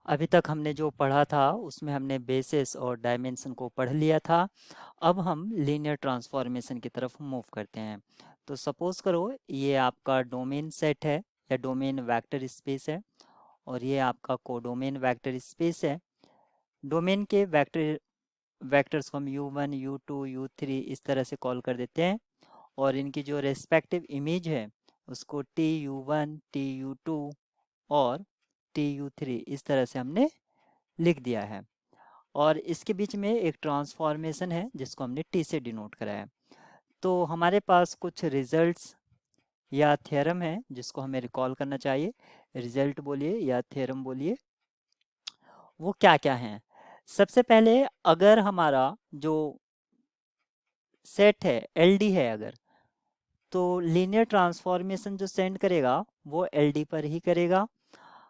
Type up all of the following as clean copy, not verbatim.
अभी तक हमने जो पढ़ा था उसमें हमने बेसिस और डायमेंशन को पढ़ लिया था। अब हम लीनियर ट्रांसफॉर्मेशन की तरफ मूव करते हैं। तो सपोज करो ये आपका डोमेन सेट है या डोमेन वेक्टर स्पेस है और ये आपका कोडोमेन वेक्टर स्पेस है। डोमेन के वेक्टर्स को हम u1 u2 u3 इस तरह से कॉल कर देते हैं और इनकी जो रेस्पेक्टिव इमेज है उसको tu1 tu2 और tu3 इस तरह से हमने लिख दिया है। और इसके बीच में एक ट्रांसफॉर्मेशन है जिसको हमने टी से डिनोट करा है। तो हमारे पास कुछ रिजल्ट्स या थ्योरम है जिसको हमें रिकॉल करना चाहिए। रिजल्ट बोलिए या थ्योरम बोलिए, वो क्या क्या हैं। सबसे पहले अगर हमारा जो सेट है एलडी है अगर, तो लीनियर ट्रांसफॉर्मेशन जो सेंड करेगा वो एलडी पर ही करेगा।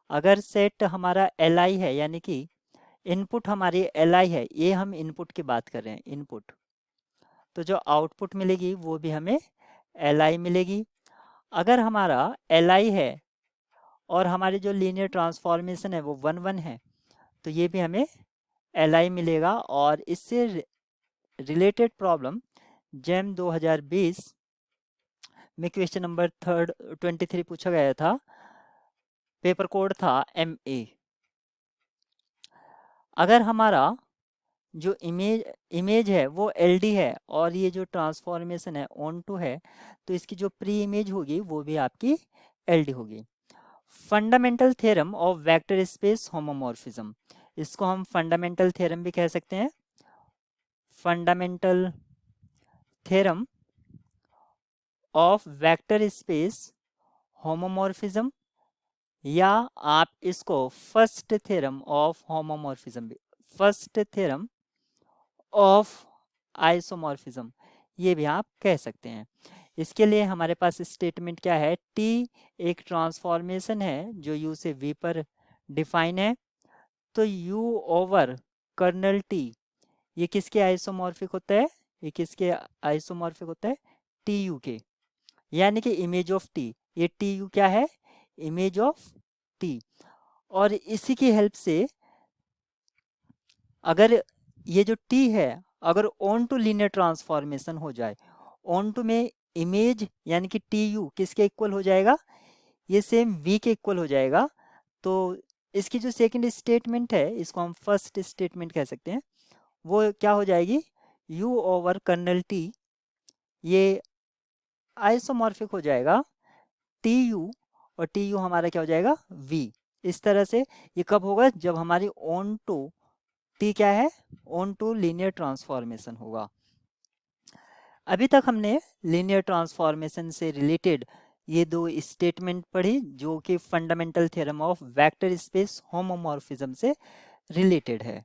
अगर सेट हमारा एलआई है यानी कि इनपुट हमारी एलआई है, ये हम इनपुट की बात कर रहे हैं इनपुट, तो जो आउटपुट मिलेगी वो भी हमें एलआई मिलेगी। अगर हमारा एलआई है और हमारी जो लीनियर ट्रांसफॉर्मेशन है वो 1 1 है, तो ये भी हमें एलआई मिलेगा। और इससे रिलेटेड प्रॉब्लम जेम 2020 में क्वेश्चन नंबर 23 पूछा गया था। पेपर कोड था MA। अगर हमारा जो इमेज है वो LD है और ये जो ट्रांसफॉर्मेशन है ऑन टू है, तो इसकी जो प्री इमेज होगी वो भी आपकी LD होगी। Fundamental theorem of vector space homomorphism, इसको हम फंडामेंटल थ्योरम भी कह सकते हैं। Fundamental theorem of vector space homomorphism, या आप इसको फर्स्ट थ्योरम ऑफ होमोमॉर्फिज्म भी, फर्स्ट थ्योरम ऑफ आइसोमॉर्फिज्म, ये भी आप कह सकते हैं। इसके लिए हमारे पास स्टेटमेंट क्या है, टी एक ट्रांसफॉर्मेशन है जो यू से वी पर डिफाइन है। तो यू ओवर कर्नल टी ये किसके आइसोमॉर्फिक होता है, ये किसके आइसोमॉर्फिक होता है, टी यू के, यानी कि इमेज ऑफ टी। ये टी यू क्या है, इमेज ऑफ टी। और इसी की हेल्प से अगर ये जो टी है अगर ऑन टू लीनियर ट्रांसफॉर्मेशन हो जाए, ऑन टू में इमेज यानी कि टी यू किसके इक्वल हो जाएगा, ये सेम वी के इक्वल हो जाएगा। तो इसकी जो सेकंड स्टेटमेंट है इसको हम फर्स्ट स्टेटमेंट कह सकते हैं। वो क्या हो जाएगी, u ओवर कर्नल टी ये आइसोमॉर्फिक हो जाएगा टी यू, और टी यू हमारा क्या हो जाएगा v। इस तरह से ये कब होगा, जब हमारी ऑन टू टी क्या है, ऑन टू लीनियर ट्रांसफॉर्मेशन होगा। अभी तक हमने लीनियर ट्रांसफॉर्मेशन से रिलेटेड ये दो स्टेटमेंट पढ़ी जो कि fundamental theorem of vector space homomorphism से रिलेटेड है।